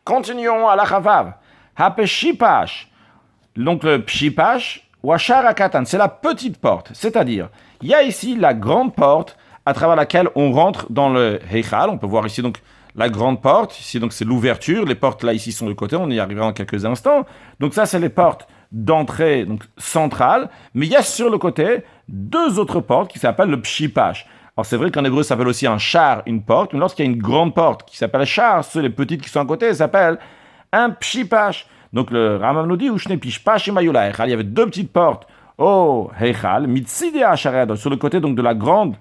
Continuons à la Chavav. Hapeshipash. Donc le pshipash, ou Asharakatan, c'est la petite porte. C'est-à-dire, il y a ici la grande porte à travers laquelle on rentre dans le Heichal. On peut voir ici donc la grande porte. Ici donc c'est l'ouverture. Les portes là ici sont de côté. On y arrivera en quelques instants. Donc ça c'est les portes d'entrée donc centrale. Mais il y a sur le côté deux autres portes qui s'appellent le pshipash. Alors c'est vrai qu'en hébreu ça s'appelle aussi un char, une porte. Mais lorsqu'il y a une grande porte qui s'appelle char, ceux les petites qui sont à côté s'appellent un pshipash. Donc le Rambam nous dit, il y avait deux petites portes au Heichal, sur le côté donc de la grande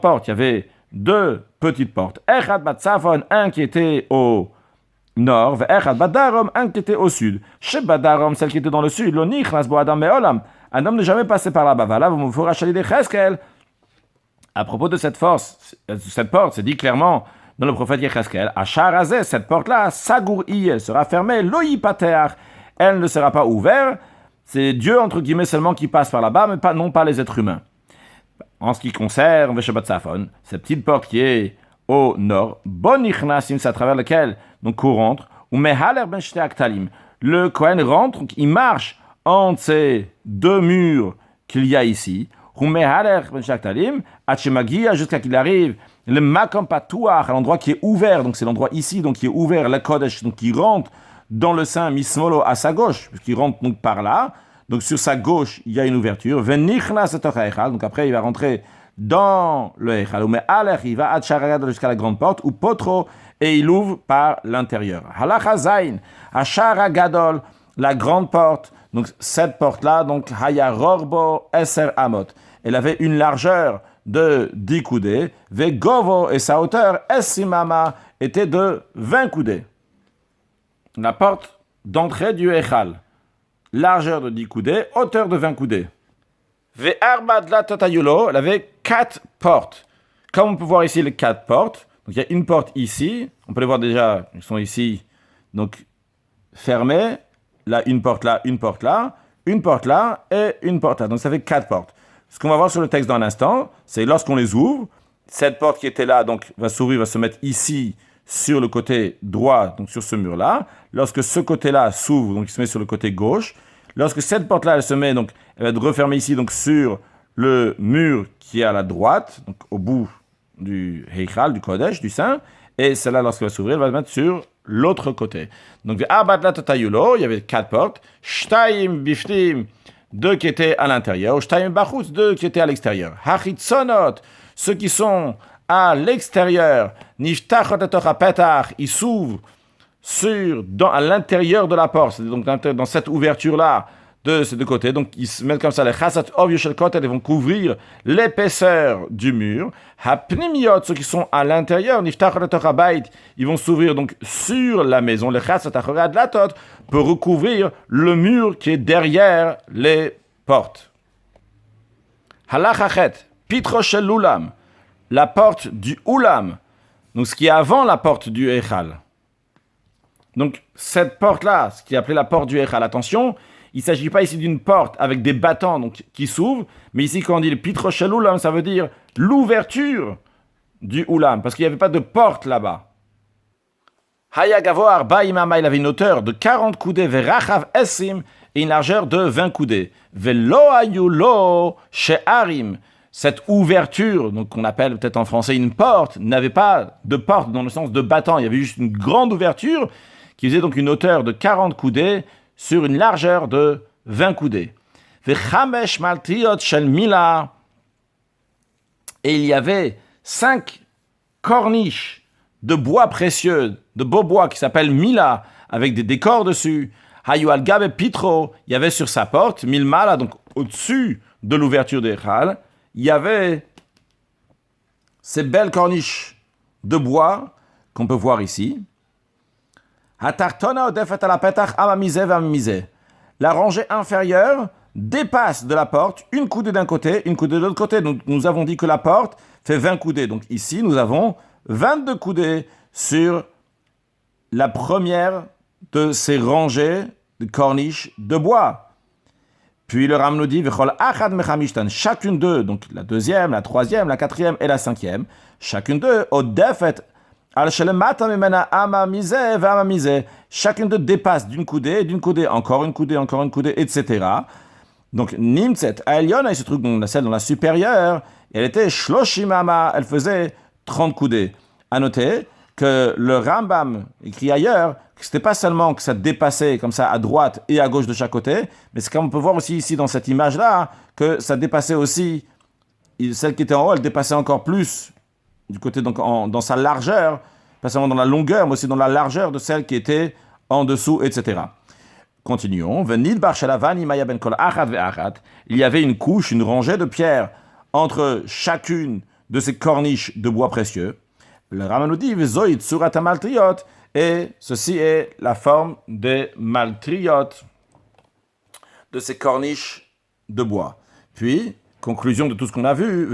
porte, il y avait deux petites portes. Echad bat Tzafon, un qui était au nord, Echad bat Darom, un qui était au sud. Chez bat Darom, celle qui était dans le sud, lo nichnas bo adam me'olam, un homme n'est jamais passé par là-bas. Voilà, vous me ferez chaler des cheskel. À propos de cette porte, c'est dit clairement dans le prophète Yecheskel, Achar Azeh, cette porte-là, Sagour elle sera fermée, Loï Pateach, elle ne sera pas ouverte. C'est Dieu, entre guillemets, seulement qui passe par là-bas, mais non pas les êtres humains. En ce qui concerne Veshabat Safon, cette petite porte qui est au nord, Bon Ichnasim, c'est à travers laquelle donc on rentre, ou Mehaler Ben Shte Aktalim, le Kohen rentre, donc il marche entre ces deux murs qu'il y a ici, ou Mehaler Ben Shte Aktalim, Hachemagia, jusqu'à qu'il arrive le Makam Patouach, à l'endroit qui est ouvert, donc c'est l'endroit ici, donc qui est ouvert, le Kodesh, donc qui rentre dans le sein Mismolo à sa gauche, puisqu'il rentre donc par là, donc sur sa gauche, il y a une ouverture, donc après il va rentrer dans le Eichal, mais Alech, il va jusqu'à la grande porte, ou Potro, et il ouvre par l'intérieur. Halacha Zain, Ashara Gadol, la grande porte, donc cette porte-là, donc Haya Rorbo Eser Amot, elle avait une largeur de 10 coudées, Vegovo et sa hauteur, Essimama, était de 20 coudées. La porte d'entrée du Eichal, largeur de 10 coudées, hauteur de 20 coudées. Ve'arba de la Totayulo, elle avait 4 portes. Comme on peut voir ici les 4 portes, donc il y a une porte ici, on peut les voir déjà, ils sont ici, donc fermées, là, une porte là, une porte là, une porte là et une porte là. Donc ça fait 4 portes. Ce qu'on va voir sur le texte dans un instant, c'est lorsqu'on les ouvre, cette porte qui était là donc va s'ouvrir, va se mettre ici sur le côté droit, donc sur ce mur-là. Lorsque ce côté-là s'ouvre, donc il se met sur le côté gauche. Lorsque cette porte-là elle se met, donc elle va être refermée ici, donc sur le mur qui est à la droite, donc au bout du Heichal, du Kodesh, du Saint. Et celle-là, lorsqu'elle va s'ouvrir, elle va se mettre sur l'autre côté. Donc, il y avait 4 portes. Shtaim biftim, 2 qui étaient à l'intérieur. Shtaim bachutz, 2 qui étaient à l'extérieur. Hachitzonot, ceux qui sont à l'extérieur. Niftachot etocha petach, ils s'ouvrent à l'intérieur de la porte. Donc, dans cette ouverture-là, de ces deux côtés. Donc, ils se mettent comme ça, les chassat ov yoshel kotel, ils vont couvrir l'épaisseur du mur. Hapnimiot, ceux qui sont à l'intérieur, niftach le ils vont s'ouvrir donc sur la maison. Les chassat achorad latot peut recouvrir le mur qui est derrière les portes. Halachachet, pitro shel ulam, la porte du ulam, donc ce qui est avant la porte du Eichal. Donc, cette porte-là, ce qui est appelé la porte du Eichal, attention, il ne s'agit pas ici d'une porte avec des battants donc, qui s'ouvrent, mais ici, quand on dit le pitro shel ulam, ça veut dire l'ouverture du ulam, parce qu'il n'y avait pas de porte là-bas. Haya gavo arba imama, il avait une hauteur de 40 coudées, verachav esim, et une largeur de 20 coudées. Velo ayulo she'arim, cette ouverture, donc qu'on appelle peut-être en français une porte, n'avait pas de porte dans le sens de battant, il y avait juste une grande ouverture qui faisait donc une hauteur de 40 coudées, sur une largeur de 20 coudées. Et il y avait 5 corniches de bois précieux, de beau bois qui s'appelle Mila, avec des décors dessus. Hayual Gabe Pitro, il y avait sur sa porte, Milmala, donc au-dessus de l'ouverture des Echal, il y avait ces belles corniches de bois qu'on peut voir ici. La rangée inférieure dépasse de la porte une coudée d'un côté, une coudée de l'autre côté. Donc nous avons dit que la porte fait 20 coudées. Donc ici, nous avons 22 coudées sur la première de ces rangées de corniches de bois. Puis le Ram nous dit, chacune d'eux, donc la deuxième, la troisième, la quatrième et la cinquième, chacune d'eux, au defet, Chacune de dépasse d'une coudée, encore une coudée, etc. Donc, Nimtzet Aeliona, il se trouve dans celle dans la supérieure, elle était Shloshim Ama, elle faisait 30 coudées. À noter que le Rambam écrit ailleurs que c'était pas seulement que ça dépassait comme ça à droite et à gauche de chaque côté, mais c'est comme on peut voir aussi ici dans cette image-là, que ça dépassait aussi, celle qui était en haut, elle dépassait encore plus du côté donc dans sa largeur, pas seulement dans la longueur, mais aussi dans la largeur de celle qui était en dessous, etc. Continuons. Il y avait une couche, une rangée de pierres entre chacune de ces corniches de bois précieux. Le Rambam nous dit et ceci est la forme des maltriot, de ces corniches de bois. Puis, conclusion de tout ce qu'on a vu,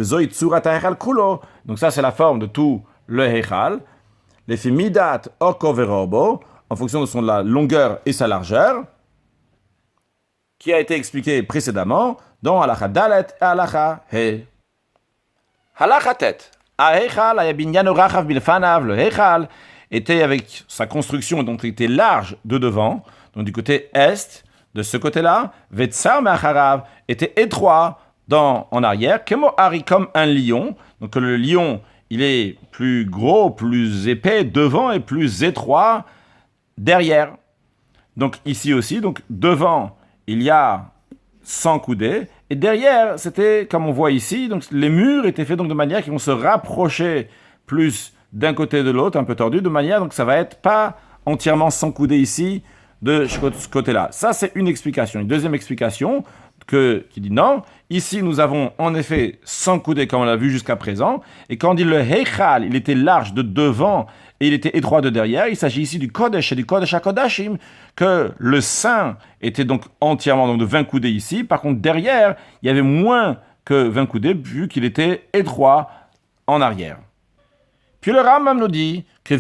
donc ça c'est la forme de tout le Heichal, les midat orko verobo, en fonction de la longueur et sa largeur, qui a été expliqué précédemment dans Halacha Dalet et Halacha He. Halacha Tet. Le Heichal était avec sa construction, donc il était large de devant, donc du côté est, de ce côté-là, Vetsar Me'acharav était étroit en arrière, Kemo Ari comme un lion, donc le lion, il est plus gros, plus épais devant et plus étroit derrière. Donc ici aussi, donc devant, il y a 100 coudées, et derrière, c'était, comme on voit ici, donc les murs étaient faits donc de manière qu'ils vont se rapprocher plus d'un côté de l'autre, un peu tordu, de manière donc ça va être pas entièrement 100 coudées ici, de ce côté-là. Ça, c'est une explication. Une deuxième explication qui dit non. Ici, nous avons en effet 100 coudées, comme on l'a vu jusqu'à présent. Et quand on dit le Heichal, il était large de devant et il était étroit de derrière. Il s'agit ici du Kodesh et du Kodesh HaKodashim, que le sein était donc entièrement donc de 20 coudées ici. Par contre, derrière, il y avait moins que 20 coudées, vu qu'il était étroit en arrière. Puis le Rambam nous dit que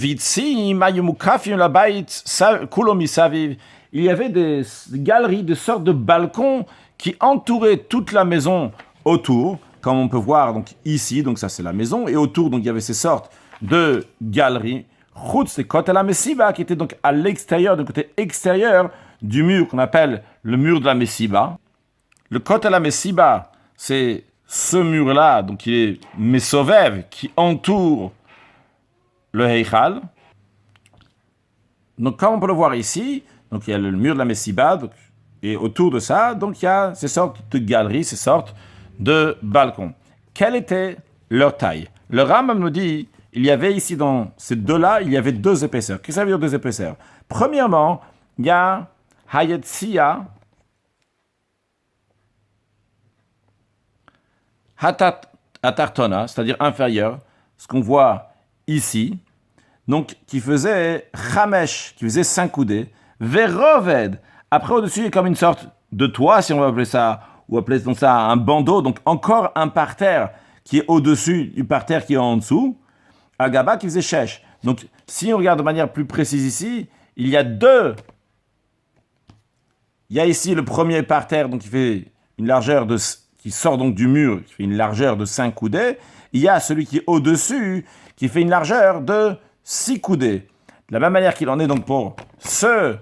il y avait des galeries, des sortes de balcons qui entouraient toute la maison autour, comme on peut voir donc ici, donc ça c'est la maison, et autour donc il y avait ces sortes de galeries, chutz et kot la mesiba, qui étaient donc à l'extérieur, du côté extérieur du mur qu'on appelle le mur de la mesiba. Le kot la mesiba, c'est ce mur-là, donc il est mesovev, qui entoure le Heichal. Donc, comme on peut le voir ici, donc il y a le mur de la Messiba, et autour de ça, donc il y a ces sortes de galeries, ces sortes de balcons. Quelle était leur taille? Le Rambam nous dit, il y avait ici dans ces deux-là, il y avait 2 épaisseurs. Qu'est-ce que ça veut dire 2 épaisseurs? Premièrement, il y a Hayetsia Atartona, c'est-à-dire inférieur, ce qu'on voit ici, donc qui faisait Chamesh, qui faisait 5 coudées, Veroved. Après, au-dessus, il y a comme une sorte de toit, si on va appeler ça, ou appeler donc ça un bandeau, donc encore un parterre qui est au-dessus du parterre qui est en dessous, Agaba qui faisait Shesh. Donc, si on regarde de manière plus précise ici, il y a 2. Il y a ici le premier parterre, donc qui fait une largeur qui sort donc du mur, qui fait une largeur de 5 coudées. Il y a celui qui est au-dessus, qui fait une largeur de 6 coudées. De la même manière qu'il en est donc pour ce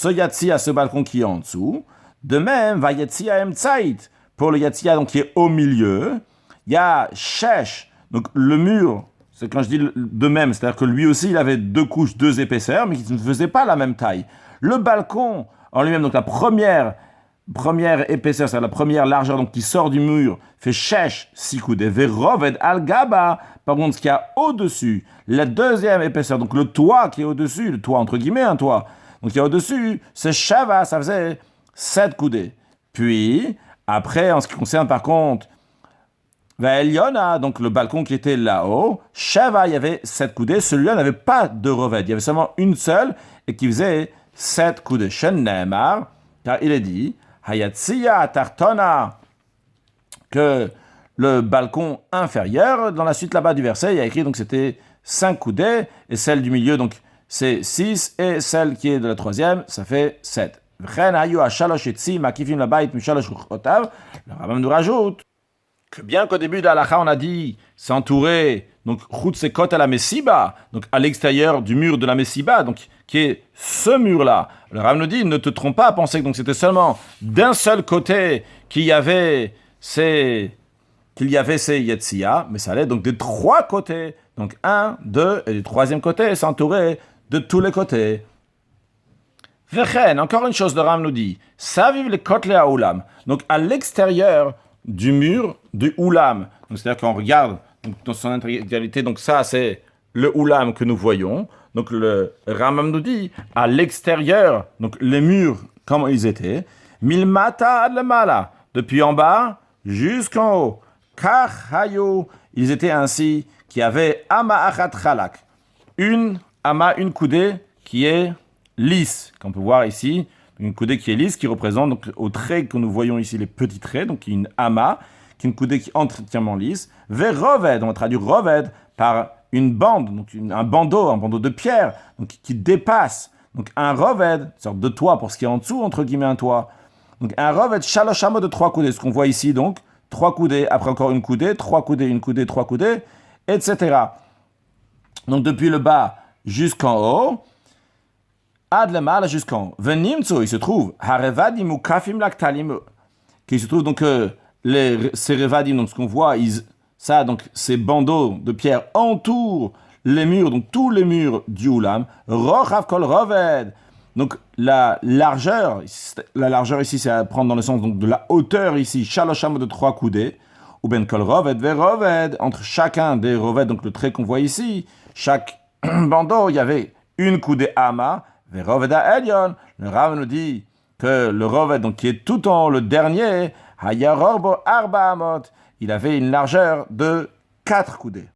Yatsia, ce balcon qui est en dessous. De même, va Yatsia Emtzait, pour le Yatsia donc qui est au milieu. Il y a Shesh, donc le mur, c'est quand je dis de même, c'est-à-dire que lui aussi il avait 2 couches, 2 épaisseurs, mais qui ne faisaient pas la même taille. Le balcon en lui-même, donc la première épaisseur, c'est la première largeur donc qui sort du mur, fait Shesh 6 coudées. Veroved al-Gaba, par contre, ce qu'il y a au-dessus, la deuxième épaisseur, donc le toit qui est au-dessus, le toit entre guillemets, un toit, donc il y a au-dessus, c'est Shava, ça faisait 7 coudées. Puis, après, en ce qui concerne par contre, Vaeliona, donc le balcon qui était là-haut, Shava, il y avait 7 coudées, celui-là n'avait pas de Roved, il y avait seulement une seule, et qui faisait 7 coudées. Shen Ne'emar, car il est dit, Hayatsia Tartona, que le balcon inférieur, dans la suite là-bas du verset, il y a écrit donc c'était 5 coudées, et celle du milieu donc c'est 6, et celle qui est de la troisième, ça fait 7. Le Rambam nous rajoute que bien qu'au début de l'halakha, on a dit s'entourer, donc route c'est côte à la Messiba, donc à l'extérieur du mur de la Messiba, donc qui est ce mur-là. Le Rav nous dit, ne te trompe pas à penser que donc, c'était seulement d'un seul côté qu'il y avait ces Yetzia, mais ça allait donc des trois côtés. Donc un, deux, et du troisième côté, s'entourer de tous les côtés. Vechen, encore une chose, le Rav nous dit, ça vive les kotlé à Oulam. Donc à l'extérieur du mur du Oulam. Donc c'est-à-dire qu'on regarde donc, dans son intégralité, donc ça c'est le Oulam que nous voyons. Donc le Rambam nous dit, à l'extérieur, donc les murs, comment ils étaient, milmata ad lemala, depuis en bas jusqu'en haut. Kachayo, ils étaient ainsi, qui avaient ama achat chalak, une coudée qui est lisse, qu'on peut voir ici, une coudée qui est lisse, qui représente donc au trait que nous voyons ici, les petits traits, donc une ama, qui est une coudée qui est entièrement lisse. Vers roved, on va traduire roved par une bande, donc un bandeau de pierre, donc qui dépasse. Donc un roved, une sorte de toit pour ce qui est en dessous, entre guillemets un toit. Donc un roved shaloshamo de 3 coudées, ce qu'on voit ici donc, 3 coudées, après encore une coudée, 3 coudées, une coudée, 3 coudées, etc. Donc depuis le bas jusqu'en haut, ad lemala jusqu'en haut. Venimtso, il se trouve, harevadim ou kafim laktalim, qui se trouve donc ces revadim, donc ce qu'on voit, ça, donc ces bandeaux de pierre entourent les murs, donc tous les murs du Oulam. Rochav kol roved. Donc la largeur ici, c'est à prendre dans le sens donc, de la hauteur ici, shalosham de 3 coudées. Ou ben kol roved ve roved. Entre chacun des roved, donc le trait qu'on voit ici, chaque bandeau, il y avait une coudée ama, ve roved a elyon. Le Rav nous dit que le roved, donc qui est tout en haut, le dernier, hayarorbo arba amot, il avait une largeur de 4 coudées.